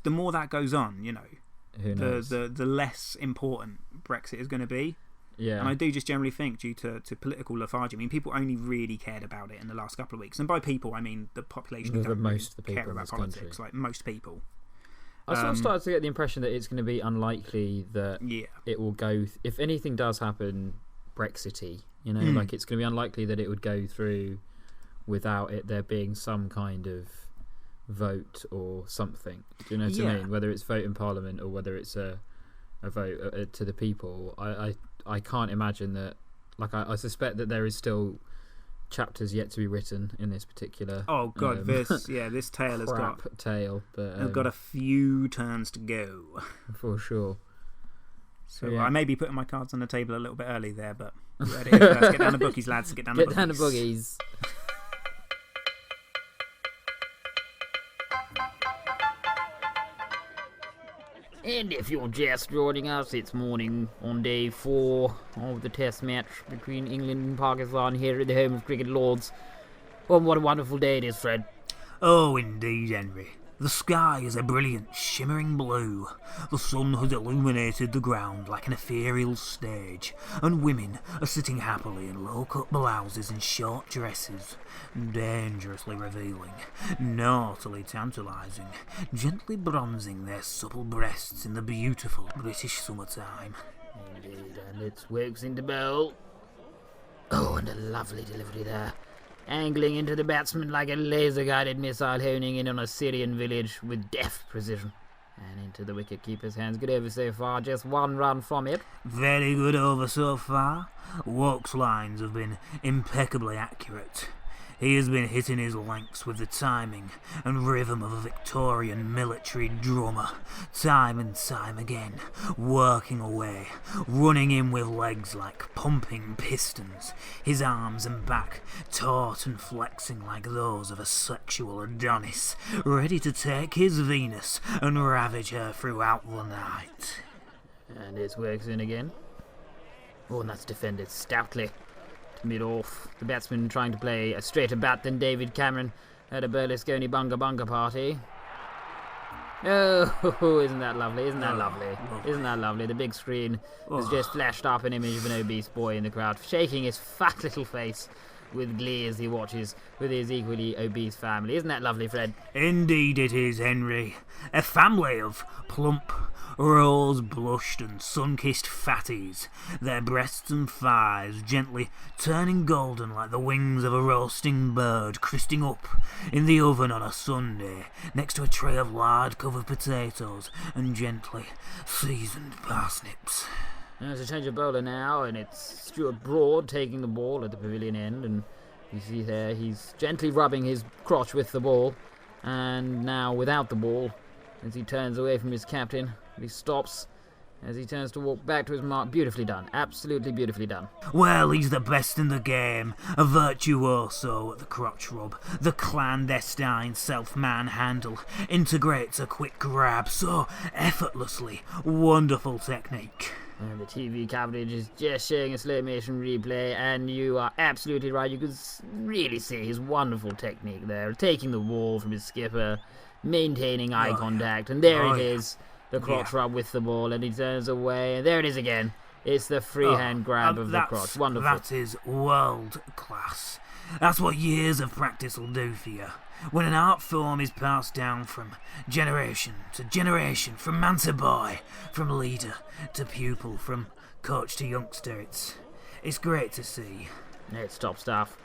[SPEAKER 4] the more that goes on,
[SPEAKER 3] who knows?
[SPEAKER 4] the less important Brexit is going to be.
[SPEAKER 3] Yeah.
[SPEAKER 4] And I do just generally think, due to political lethargy, I mean, people only really cared about it in the last couple of weeks. And by people, I mean the population who don't
[SPEAKER 3] most of the people
[SPEAKER 4] care about politics, like most people.
[SPEAKER 3] I sort of started to get the impression that it's going to be unlikely that it will go... if anything does happen Brexity, like it's going to be unlikely that it would go through without it there being some kind of vote or something. Do you know what I mean? Whether it's vote in Parliament or whether it's a vote to the people. I can't imagine that. Like, I suspect that there is still chapters yet to be written in this particular.
[SPEAKER 4] Oh God, this tale has got
[SPEAKER 3] but
[SPEAKER 4] it's got a few turns to go
[SPEAKER 3] for sure.
[SPEAKER 4] So I may be putting my cards on the table a little bit early there, but let's get down the bookies, lads. Get down the bookies.
[SPEAKER 2] And if you're just joining us, it's morning on day 4 of the test match between England and Pakistan here at the home of Cricket Lords. Oh, what a wonderful day it is, Fred.
[SPEAKER 5] Oh, indeed, Henry. The sky is a brilliant, shimmering blue. The sun has illuminated the ground like an ethereal stage, and women are sitting happily in low-cut blouses and short dresses, dangerously revealing, naughtily tantalising, gently bronzing their supple breasts in the beautiful British summertime.
[SPEAKER 2] Indeed, and it's Wilkes to bowl. Oh, and a lovely delivery there. Angling into the batsman like a laser-guided missile honing in on a Syrian village with deft precision. And into the wicket-keeper's hands. Good over so far, just 1 run from it.
[SPEAKER 5] Very good over so far. Walk's lines have been impeccably accurate. He has been hitting his lengths with the timing and rhythm of a Victorian military drummer, time and time again, working away, running in with legs like pumping pistons, his arms and back taut and flexing like those of a sexual Adonis, ready to take his Venus and ravage her throughout the night.
[SPEAKER 2] And it works in again. Oh, and that's defended stoutly. Mid-off, the batsman trying to play a straighter bat than David Cameron at a Berlusconi bunga bunga party. Oh, isn't that lovely? Isn't that lovely? Isn't that lovely? The big screen has just flashed up an image of an obese boy in the crowd, shaking his fat little face with glee as he watches with his equally obese family. Isn't that lovely, Fred?
[SPEAKER 5] Indeed it is, Henry. A family of plump, rose-blushed and sun-kissed fatties, their breasts and thighs gently turning golden like the wings of a roasting bird crysting up in the oven on a Sunday next to a tray of lard-covered potatoes and gently seasoned parsnips.
[SPEAKER 2] There's a change of bowler now, and it's Stuart Broad taking the ball at the pavilion end, and you see there he's gently rubbing his crotch with the ball, and now without the ball, as he turns away from his captain, he stops as he turns to walk back to his mark. Beautifully done, absolutely beautifully done.
[SPEAKER 5] Well, he's the best in the game, a virtuoso at the crotch rub, the clandestine self-manhandle, integrates a quick grab so effortlessly, wonderful technique.
[SPEAKER 2] And the TV coverage is just showing a slow motion replay, and you are absolutely right. You can really see his wonderful technique there, taking the ball from his skipper, maintaining eye contact, and there it is, the crotch rub with the ball, and he turns away, and there it is again. It's the freehand grab of the crotch. Wonderful.
[SPEAKER 5] That is world class. That's what years of practice will do for you. When an art form is passed down from generation to generation, from man to boy, from leader to pupil, from coach to youngster, it's great to see.
[SPEAKER 2] It's top stuff.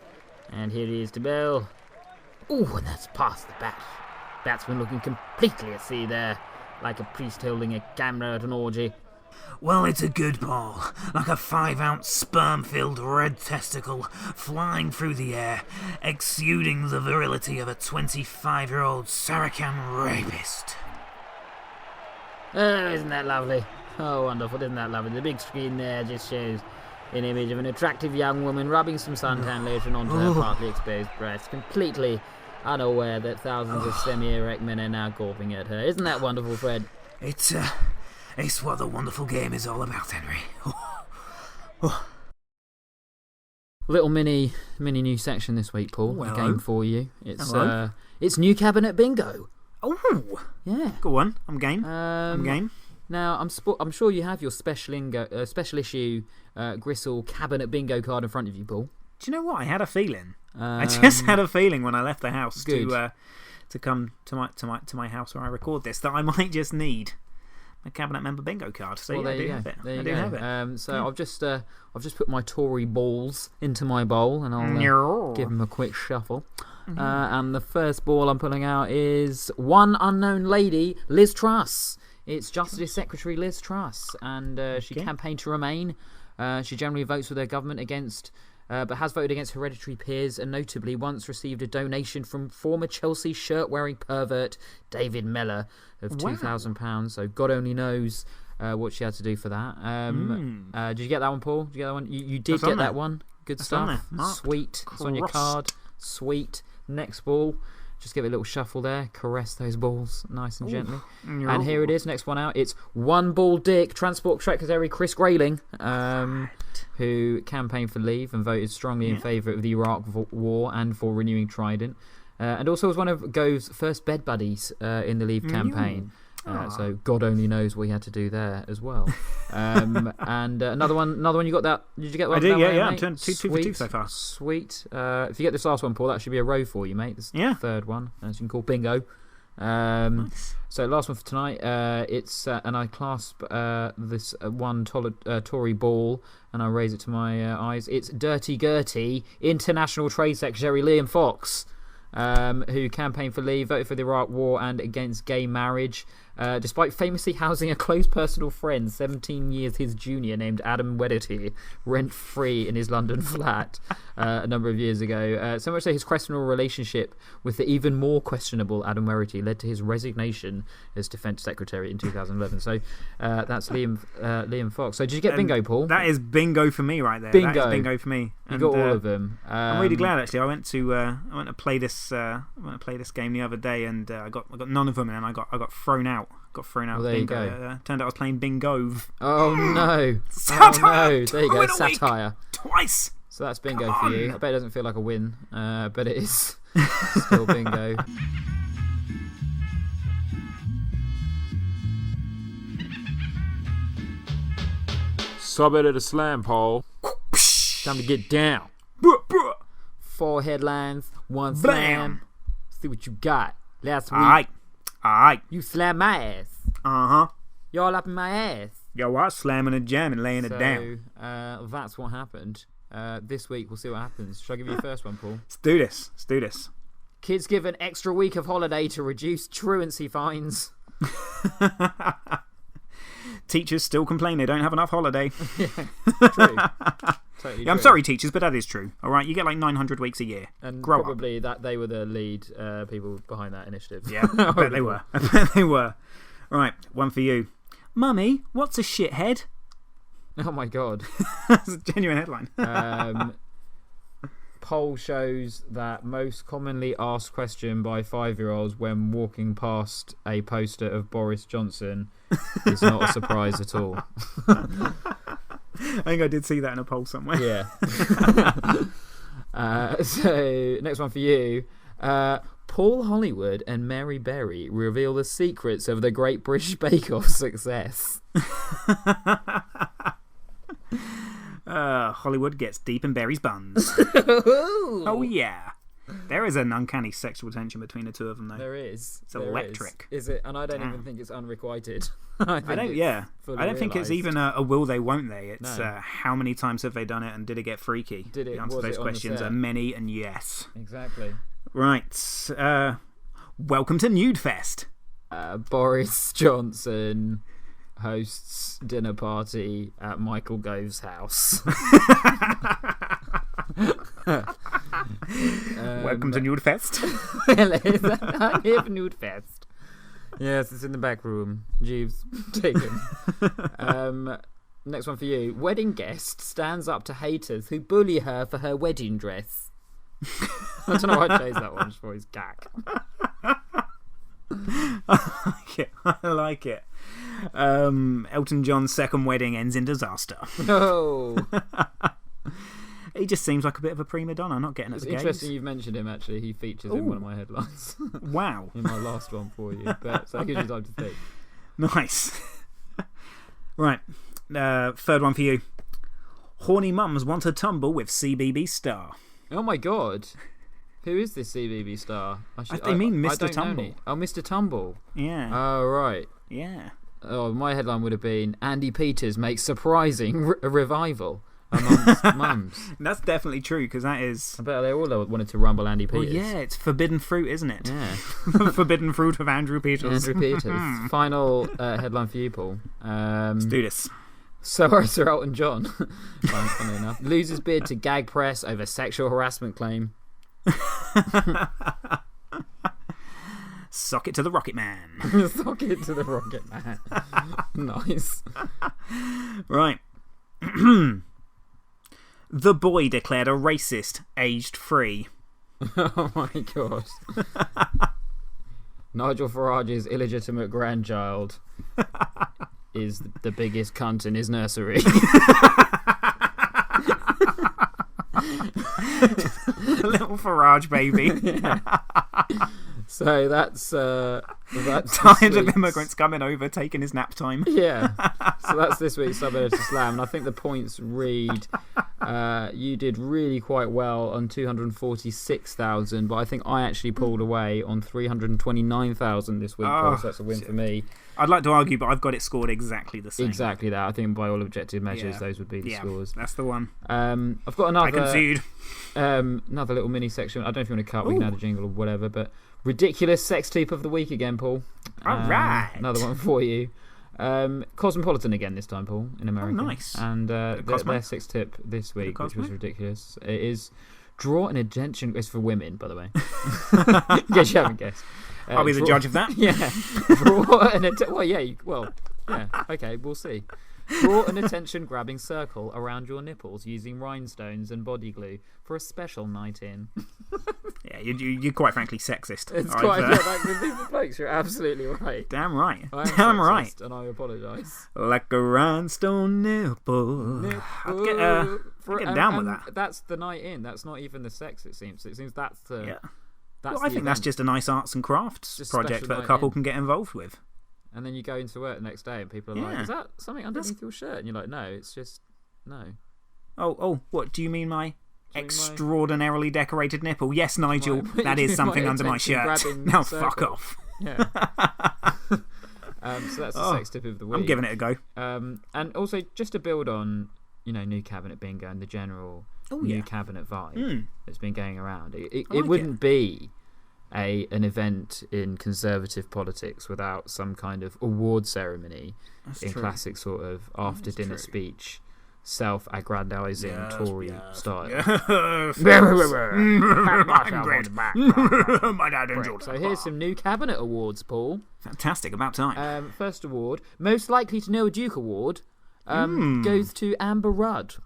[SPEAKER 2] And here he is to bowl. Ooh, and that's past the bat. Batsman looking completely at sea there, like a priest holding a camera at an orgy.
[SPEAKER 5] Well, it's a good ball, like a 5-ounce sperm-filled red testicle flying through the air, exuding the virility of a 25-year-old Saracen rapist.
[SPEAKER 2] Oh, isn't that lovely? Oh, wonderful, isn't that lovely? The big screen there just shows an image of an attractive young woman rubbing some suntan lotion onto her partly exposed breast, completely unaware that thousands of semi-erect men are now gawping at her. Isn't that wonderful, Fred?
[SPEAKER 5] It's what the wonderful game is all about, Henry.
[SPEAKER 3] Little mini new section this week, Paul.
[SPEAKER 4] Well,
[SPEAKER 3] a game for you. It's new cabinet bingo.
[SPEAKER 4] Oh,
[SPEAKER 3] Yeah.
[SPEAKER 4] go on. I'm game. I'm game.
[SPEAKER 3] Now I'm sure you have your special issue Gristle cabinet bingo card in front of you, Paul.
[SPEAKER 4] Do you know what? I had a feeling. I just had a feeling when I left the house to come to my house where I record this that I might just need a cabinet member bingo card. So
[SPEAKER 3] well,
[SPEAKER 4] yeah, I do have it.
[SPEAKER 3] There you
[SPEAKER 4] I do have it.
[SPEAKER 3] So I've just put my Tory balls into my bowl, and I'll give them a quick shuffle. And the first ball I'm pulling out is one unknown lady, Liz Truss. It's Justice Secretary Liz Truss, and she campaigned to remain. She generally votes with her government against, but has voted against hereditary peers, and notably once received a donation from former Chelsea shirt-wearing pervert David Mellor of £2,000. So God only knows what she had to do for that. Did you get that one, Paul? Did you get that one? You did get that one. Good stuff. Sweet. It's on your card. Sweet. Next ball. Just give it a little shuffle there. Caress those balls nice and gently. And here it is. Next one out. It's One Ball Dick, Transport Secretary Chris Grayling, who campaigned for leave and voted strongly in favour of the Iraq War and for renewing Trident. And also was one of Gove's first bed buddies in the Leave campaign. So God only knows what he had to do there as well. And another one. You got that? Did you get one?
[SPEAKER 4] I did. Yeah.
[SPEAKER 3] Mate?
[SPEAKER 4] I'm turned 2 for 2 so far.
[SPEAKER 3] Sweet. If you get this last one, Paul, that should be a row for you, mate. This is the third one, as you can call bingo.
[SPEAKER 4] Nice.
[SPEAKER 3] So last one for tonight. It's and I clasp this one Tory ball and I raise it to my eyes. It's Dirty Gertie, International Trade Secretary Liam Fox. Who campaigned for leave, voted for the Iraq War and against gay marriage, Despite famously housing a close personal friend, 17 years his junior, named Adam Wedderty, rent-free in his London flat a number of years ago. So much so his questionable relationship with the even more questionable Adam Wedderty led to his resignation as Defence Secretary in 2011. So that's Liam Fox. So did you get bingo, Paul?
[SPEAKER 4] That is bingo for me right there.
[SPEAKER 3] Bingo.
[SPEAKER 4] That is bingo for me.
[SPEAKER 3] You got all of them.
[SPEAKER 4] I'm really glad actually. I went to play this game the other day, and I got none of them, and then I got thrown out.
[SPEAKER 3] Well, there
[SPEAKER 4] bingo.
[SPEAKER 3] you go.
[SPEAKER 4] Turned out I was playing bingo.
[SPEAKER 3] Oh no!
[SPEAKER 4] Satire!
[SPEAKER 3] Oh no! There you go,
[SPEAKER 4] Win a week.
[SPEAKER 3] satire.
[SPEAKER 4] Twice.
[SPEAKER 3] So that's bingo
[SPEAKER 4] Come
[SPEAKER 3] for you.
[SPEAKER 4] on.
[SPEAKER 3] I bet it doesn't feel like a win, but it is still bingo.
[SPEAKER 6] Sub it at a slam, Paul.
[SPEAKER 3] Time to get down.
[SPEAKER 4] Bruh, bruh.
[SPEAKER 3] 4 headlines, 1
[SPEAKER 4] Blam.
[SPEAKER 3] slam. See what you got. Last week,
[SPEAKER 4] Alright.
[SPEAKER 3] you slammed my ass.
[SPEAKER 4] Uh-huh.
[SPEAKER 3] Y'all up in my ass.
[SPEAKER 4] Yo, I was slamming a jam and laying it down.
[SPEAKER 3] That's what happened. This week, we'll see what happens. Shall I give you the first one, Paul?
[SPEAKER 4] Let's do this.
[SPEAKER 3] Kids give an extra week of holiday to reduce truancy fines.
[SPEAKER 4] Teachers still complain they don't have enough holiday.
[SPEAKER 3] True. Totally
[SPEAKER 4] Yeah, I'm
[SPEAKER 3] true.
[SPEAKER 4] sorry, teachers, but that is true. Alright, you get like 900 weeks a year.
[SPEAKER 3] And
[SPEAKER 4] Grow up.
[SPEAKER 3] probably that they were the lead people behind that initiative.
[SPEAKER 4] Yeah, I bet they were. I bet they were. Right, one for you. Mummy, what's a shithead?
[SPEAKER 3] Oh my god.
[SPEAKER 4] That's a genuine headline.
[SPEAKER 3] Poll shows that most commonly asked question by 5-year-olds when walking past a poster of Boris Johnson is not a surprise at all.
[SPEAKER 4] I think I did see that in a poll somewhere.
[SPEAKER 3] Yeah. So, next one for you. Paul Hollywood and Mary Berry reveal the secrets of the Great British Bake Off success.
[SPEAKER 4] Hollywood gets deep in Barry's buns. Oh, yeah. There is an uncanny sexual tension between the two of them, though.
[SPEAKER 3] There is.
[SPEAKER 4] It's
[SPEAKER 3] there
[SPEAKER 4] electric.
[SPEAKER 3] Is it? And I don't
[SPEAKER 4] Damn.
[SPEAKER 3] even think it's unrequited.
[SPEAKER 4] I don't think it's even a will they, won't they. It's
[SPEAKER 3] No.
[SPEAKER 4] how many times have they done it and did it get freaky?
[SPEAKER 3] Did it-
[SPEAKER 4] The answer
[SPEAKER 3] was
[SPEAKER 4] to
[SPEAKER 3] it
[SPEAKER 4] those
[SPEAKER 3] on the
[SPEAKER 4] questions
[SPEAKER 3] set?
[SPEAKER 4] are many and yes.
[SPEAKER 3] Exactly.
[SPEAKER 4] Right. Welcome to Nude Fest.
[SPEAKER 3] Boris Johnson hosts dinner party at Michael Gove's house.
[SPEAKER 4] Welcome to Nude Fest.
[SPEAKER 3] I'm here for Nude Fest. Yes, it's in the back room. Jeeves, take him. Next one for you. Wedding guest stands up to haters who bully her for her wedding dress. I don't know why I chose that one just for his gack.
[SPEAKER 4] I like it. Elton John's second wedding ends in disaster.
[SPEAKER 3] No.
[SPEAKER 4] He just seems like a bit of a prima donna, not getting at
[SPEAKER 3] It's
[SPEAKER 4] the gays.
[SPEAKER 3] interesting you've mentioned him, actually. He features in one of my headlines.
[SPEAKER 4] Wow.
[SPEAKER 3] In my last one for you. But so that gives you time to think.
[SPEAKER 4] Nice. Right. Third one for you. Horny mums want to tumble with CBB star.
[SPEAKER 3] Oh my god. Who is this CBB star?
[SPEAKER 4] They mean
[SPEAKER 3] I
[SPEAKER 4] Mr.
[SPEAKER 3] don't know
[SPEAKER 4] Tumble.
[SPEAKER 3] any. Oh, Mr. Tumble.
[SPEAKER 4] Yeah.
[SPEAKER 3] Oh, right.
[SPEAKER 4] Yeah.
[SPEAKER 3] Oh, my headline would have been Andy Peters makes surprising revival amongst mums.
[SPEAKER 4] That's definitely true, because that is...
[SPEAKER 3] I bet they all wanted to rumble Andy
[SPEAKER 4] Well,
[SPEAKER 3] Peters.
[SPEAKER 4] yeah, it's forbidden fruit, isn't it?
[SPEAKER 3] Yeah.
[SPEAKER 4] Forbidden fruit of Andrew Peters.
[SPEAKER 3] Andrew Peters. Final headline for you, Paul.
[SPEAKER 4] Let's do this.
[SPEAKER 3] Sir Elton John, funny enough, loses bid to gag press over sexual harassment claim.
[SPEAKER 4] Sock it to the Rocket Man.
[SPEAKER 3] Sock it to the Rocket Man. Nice.
[SPEAKER 4] Right. The boy declared a racist, aged 3.
[SPEAKER 3] Oh my god. Nigel Farage's illegitimate grandchild is the biggest cunt in his nursery.
[SPEAKER 4] Little Farage baby.
[SPEAKER 3] Yeah. So that's
[SPEAKER 4] Times of immigrants coming over, taking his nap time.
[SPEAKER 3] Yeah. So that's this week's Sub-Editor Slam, and I think the points read you did really quite well on 246,000, but I think I actually pulled away on 329,000 this week, Paul, so that's a win for me.
[SPEAKER 4] I'd like to argue, but I've got it scored exactly the same.
[SPEAKER 3] Exactly that. I think by all objective measures, those would be the scores.
[SPEAKER 4] That's the one.
[SPEAKER 3] I've got another.
[SPEAKER 4] I concede.
[SPEAKER 3] Another little mini section. I don't know if you want to cut. We can add a jingle or whatever. But ridiculous sex tip of the week again, Paul.
[SPEAKER 4] All right.
[SPEAKER 3] Another one for you. Cosmopolitan again this time, Paul, in America.
[SPEAKER 4] Oh, nice.
[SPEAKER 3] And
[SPEAKER 4] Cosmo.
[SPEAKER 3] their sixth tip this week, which
[SPEAKER 4] Cosmo.
[SPEAKER 3] was ridiculous, it is draw an attention. It's for women, by the way. In case you haven't guessed.
[SPEAKER 4] I'll be the judge of that.
[SPEAKER 3] Yeah. Draw an okay, we'll see. Draw an attention-grabbing circle around your nipples using rhinestones and body glue for a special night in.
[SPEAKER 4] Yeah, you're quite frankly sexist.
[SPEAKER 3] It's quite like with these blokes. You're absolutely right.
[SPEAKER 4] Damn right.
[SPEAKER 3] I am
[SPEAKER 4] Damn
[SPEAKER 3] sexist,
[SPEAKER 4] right.
[SPEAKER 3] and I apologise.
[SPEAKER 4] Like a rhinestone nipple. I'd get down with that.
[SPEAKER 3] That's the night in. That's not even the sex. It seems that's the.
[SPEAKER 4] Yeah.
[SPEAKER 3] That's
[SPEAKER 4] Well, I
[SPEAKER 3] the
[SPEAKER 4] think that's
[SPEAKER 3] event.
[SPEAKER 4] just a nice arts and crafts
[SPEAKER 3] Just
[SPEAKER 4] project
[SPEAKER 3] special
[SPEAKER 4] that a
[SPEAKER 3] night
[SPEAKER 4] couple
[SPEAKER 3] in.
[SPEAKER 4] can get involved with.
[SPEAKER 3] And then you go into work the next day, and people are like,
[SPEAKER 4] Yeah.
[SPEAKER 3] "Is that something underneath your shirt?" And you're like, "No, it's just no."
[SPEAKER 4] Oh, what do you mean my
[SPEAKER 3] you mean
[SPEAKER 4] extraordinarily decorated nipple? Yes, Nigel,
[SPEAKER 3] My-
[SPEAKER 4] that
[SPEAKER 3] you
[SPEAKER 4] is
[SPEAKER 3] mean
[SPEAKER 4] something
[SPEAKER 3] my
[SPEAKER 4] under my shirt.
[SPEAKER 3] attention-grabbing
[SPEAKER 4] Now fuck
[SPEAKER 3] circle.
[SPEAKER 4] off.
[SPEAKER 3] Yeah. So that's the sex tip of the week.
[SPEAKER 4] I'm giving it a go.
[SPEAKER 3] And also just to build on, new cabinet bingo and the general new cabinet vibe that's been going around. It wouldn't be an event in conservative politics without some kind of award ceremony in classic sort of after dinner speech, self-aggrandizing Tory style.
[SPEAKER 4] My dad enjoyed
[SPEAKER 3] So here's some new cabinet awards, Paul.
[SPEAKER 4] Fantastic, about time.
[SPEAKER 3] First award, most likely to know a Duke award, goes to Amber Rudd.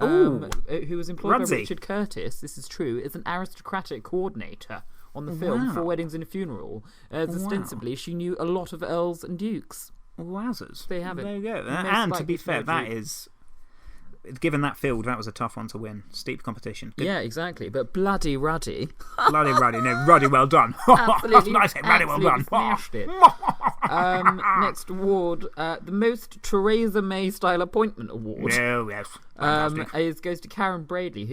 [SPEAKER 3] Who was employed
[SPEAKER 4] Ruddsy.
[SPEAKER 3] by Richard Curtis, this is true, as an aristocratic coordinator on the film For Weddings and a Funeral, as ostensibly she knew a lot of earls and dukes.
[SPEAKER 4] Wowzers.
[SPEAKER 3] There you have it.
[SPEAKER 4] There you go.
[SPEAKER 3] Most
[SPEAKER 4] And to
[SPEAKER 3] likely
[SPEAKER 4] be
[SPEAKER 3] to
[SPEAKER 4] fair,
[SPEAKER 3] know
[SPEAKER 4] that
[SPEAKER 3] Duke.
[SPEAKER 4] is... Given that field, that was a tough one to win. Steep competition. Good.
[SPEAKER 3] Yeah, exactly. But bloody Ruddy.
[SPEAKER 4] Bloody Ruddy. No, Ruddy, well done.
[SPEAKER 3] Absolutely,
[SPEAKER 4] I said Ruddy, well done.
[SPEAKER 3] smashed it. Next award, the most Theresa May style appointment award.
[SPEAKER 4] No, yes. Fantastic.
[SPEAKER 3] Goes to Karen Bradley,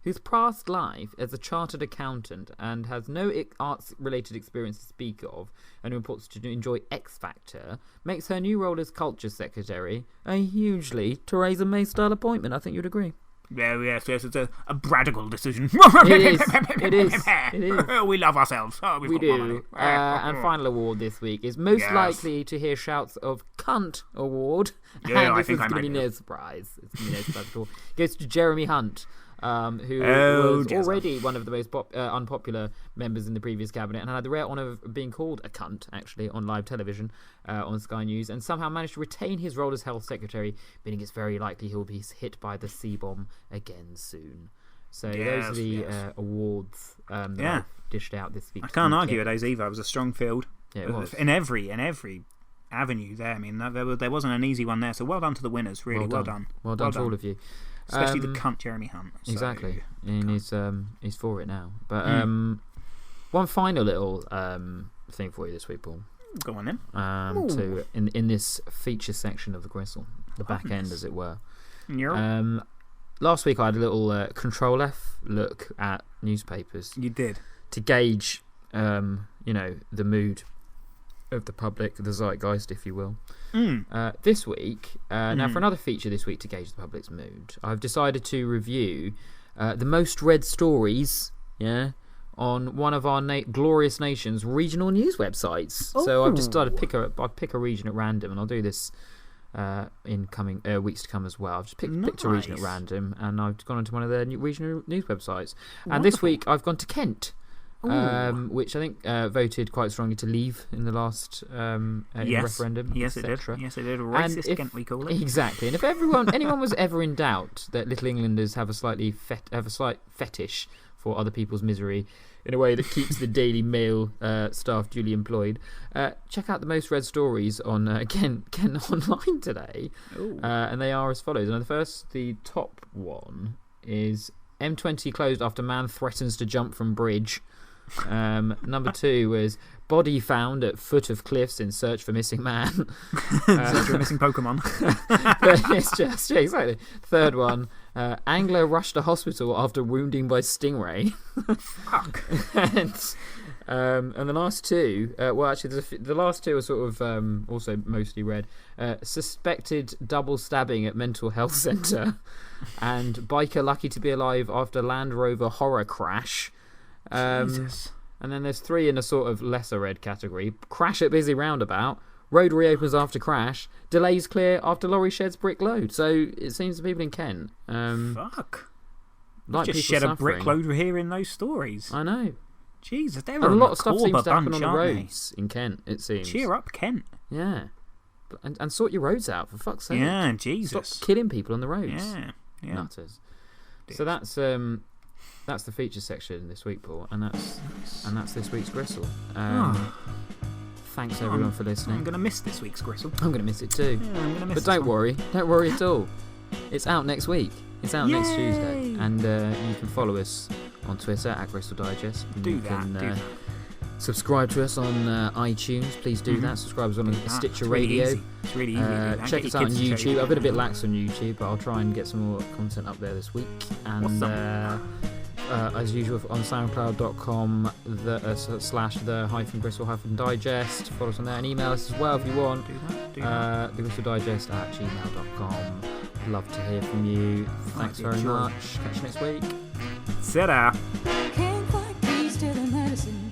[SPEAKER 3] whose past life as a chartered accountant and has no arts-related experience to speak of, and who reports to enjoy X Factor, makes her new role as culture secretary a hugely Theresa May style appointment. I think you'd agree.
[SPEAKER 4] Yeah, yes, it's a radical decision.
[SPEAKER 3] It is.
[SPEAKER 4] We love ourselves. Oh, we've
[SPEAKER 3] We
[SPEAKER 4] got money.
[SPEAKER 3] do. And final award this week is most
[SPEAKER 4] Yes.
[SPEAKER 3] likely to hear shouts of cunt award.
[SPEAKER 4] Yeah,
[SPEAKER 3] and
[SPEAKER 4] I
[SPEAKER 3] this
[SPEAKER 4] think
[SPEAKER 3] is
[SPEAKER 4] I
[SPEAKER 3] going to
[SPEAKER 4] might
[SPEAKER 3] be
[SPEAKER 4] do.
[SPEAKER 3] no surprise. It's going to be no surprise at all. Goes to Jeremy Hunt, who
[SPEAKER 4] Oh,
[SPEAKER 3] was
[SPEAKER 4] dear.
[SPEAKER 3] already one of the most unpopular members in the previous cabinet and had the rare honour of being called a cunt, actually, on live television on Sky News, and somehow managed to retain his role as health secretary, meaning it's very likely he'll be hit by the C-bomb again soon. So those are the
[SPEAKER 4] Yeah.
[SPEAKER 3] awards that I've dished out this week.
[SPEAKER 4] I can't argue with those either. It was a strong field.
[SPEAKER 3] Yeah, it was.
[SPEAKER 4] In every avenue there. I mean, there wasn't an easy one there. So well done to the winners, really. Well done.
[SPEAKER 3] Well done to all of you.
[SPEAKER 4] Especially the cunt Jeremy Hunt. So,
[SPEAKER 3] Exactly. And he's for it now. But one final little thing for you this week, Paul.
[SPEAKER 4] Go on then.
[SPEAKER 3] To in this feature section of the Gristle, the back end, as it were.
[SPEAKER 4] Yeah.
[SPEAKER 3] Last week I had a little Control F look at newspapers
[SPEAKER 4] You did.
[SPEAKER 3] to gauge, the mood of the public, the zeitgeist, if you will. This week, now for another feature this week to gauge the public's mood, I've decided to review the most read stories, on one of our glorious nation's regional news websites. So I've just decided to pick a region at random, and I'll do this in coming weeks to come as well. I've just picked a region at random, and I've gone onto one of their regional news websites. And this week I've gone to Kent. Which I think voted quite strongly to leave in the last referendum.
[SPEAKER 4] Yes, it did.
[SPEAKER 3] etc.
[SPEAKER 4] Yes, it did. Racist Kent, we call it.
[SPEAKER 3] Exactly. And if anyone was ever in doubt that Little Englanders have a slight fetish for other people's misery in a way that keeps the Daily Mail staff duly employed, check out the most read stories on Kent Online today. And they are as follows. And the top one is M20 closed after man threatens to jump from bridge. Number 2 was body found at foot of cliffs in search for missing man.
[SPEAKER 4] Search for missing Pokemon.
[SPEAKER 3] It's just, yeah, exactly. Third one, angler rushed to hospital after wounding by stingray.
[SPEAKER 4] Fuck.
[SPEAKER 3] And the last two, the last two are sort of also mostly read. Suspected double stabbing at mental health centre, and biker lucky to be alive after Land Rover horror crash.
[SPEAKER 4] Jesus.
[SPEAKER 3] And then there's 3 in a sort of lesser red category. Crash at busy roundabout. Road reopens after crash. Delays clear after lorry sheds brick load. So it seems the people in Kent.
[SPEAKER 4] Fuck.
[SPEAKER 3] Like
[SPEAKER 4] Just
[SPEAKER 3] people
[SPEAKER 4] shed a
[SPEAKER 3] suffering.
[SPEAKER 4] brick load hearing those stories.
[SPEAKER 3] I know.
[SPEAKER 4] Jesus, they're
[SPEAKER 3] And a
[SPEAKER 4] a
[SPEAKER 3] lot of stuff
[SPEAKER 4] macabre
[SPEAKER 3] seems to happen
[SPEAKER 4] bunch,
[SPEAKER 3] on the
[SPEAKER 4] aren't they?
[SPEAKER 3] roads in Kent, it seems.
[SPEAKER 4] Cheer up, Kent.
[SPEAKER 3] Yeah. And sort your roads out, for fuck's sake.
[SPEAKER 4] Yeah, Jesus.
[SPEAKER 3] Stop killing people on the roads.
[SPEAKER 4] Yeah, yeah.
[SPEAKER 3] Nutters. So that's the feature section this week, Paul, and that's this week's Gristle. Thanks everyone for listening.
[SPEAKER 4] I'm going to miss this week's Gristle.
[SPEAKER 3] I'm going to miss it too.
[SPEAKER 4] Yeah, I'm going to miss
[SPEAKER 3] But
[SPEAKER 4] this
[SPEAKER 3] don't
[SPEAKER 4] one.
[SPEAKER 3] worry at all. It's out next week. It's out next
[SPEAKER 4] Yay!
[SPEAKER 3] Tuesday, and you can follow us on Twitter at Gristle Digest. And
[SPEAKER 4] Do
[SPEAKER 3] you
[SPEAKER 4] that,
[SPEAKER 3] can,
[SPEAKER 4] do that.
[SPEAKER 3] subscribe to us on iTunes. Please do that. Subscribe us on Stitcher
[SPEAKER 4] It's really
[SPEAKER 3] Radio.
[SPEAKER 4] easy. It's really easy. to do that.
[SPEAKER 3] Check
[SPEAKER 4] Get
[SPEAKER 3] us
[SPEAKER 4] your
[SPEAKER 3] out on
[SPEAKER 4] kids to show
[SPEAKER 3] YouTube.
[SPEAKER 4] you.
[SPEAKER 3] I've been a bit lax on YouTube, but I'll try and get some more content up there this week. And as usual, on soundcloud.com / the Gristle Digest. Follow us on there and email us as well if you want.
[SPEAKER 4] Do that.
[SPEAKER 3] The Gristle Digest at gmail.com. Love to hear from you. Thanks very much. Catch you next week.
[SPEAKER 4] Sit out.
[SPEAKER 7] Can't fight peace till the medicine